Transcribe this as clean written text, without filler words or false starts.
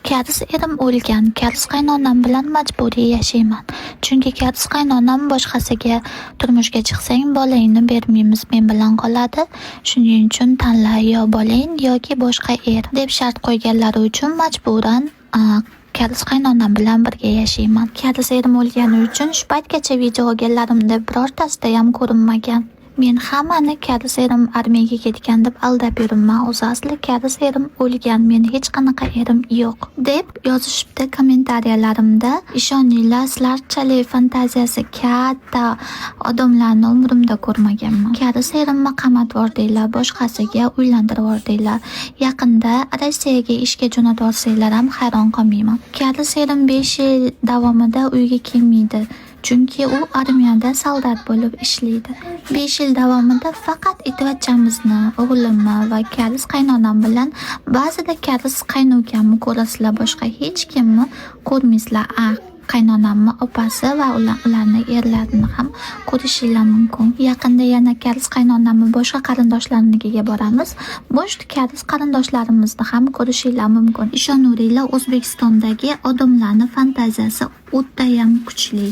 Karis erim o'lgan. Karis qaynonam bilan majburiy yashayman. Chunki karis qaynonam boshqasiga turmushga chiqsang bolangni bermaymiz, men bilan qoladi. Shuning uchun tanla, yo bolang yoki boshqa er deb shart qo'yganlari uchun majburan karis qaynonam bilan birga yashayman. Karis erim o'lgani uchun shu paytgacha video olganlarimda birortasida ham ko'rinmagan. Men hammani karis erim armiyaga ketgan deb aldab yuribman. O'zi asli karis erim o'lgan, men hech qanaqa erim yo'q deb yozishibdi kommentariyalarimda. Ishoninglar, sizlarchalik fantaziyasi katta odamlarni umrimda ko'rmaganman. Karis erimni qamatib deylar, boshqasiga uylantirib deylar. Yaqinda Rossiyaga ishga jo'natib olsanglar ham hayron qolmayman. Karis erim 5 yil davomida uyga kelmaydi. Chunki u armiyada soldat bo'lib ishlaydi. 5 yil davomida faqat itvachchamizni, o'g'limni va karis qaynonam bilan ba'zida karis qaynokamni ko'rasizlar, boshqa hech kimni ko'rmaysizlar. Qaynonamni opasi va ularning erlarini ham ko'rishinglar mumkin. Yaqinda yana karis qaynonamni boshqa qarindoshlarinikiga boramiz. Boshqa karis qarindoshlarimizni ham ko'rishinglar mumkin. Ishonaveringlar, O'zbekistondagi odamlarning fantaziyasi o'ta ham kuchli.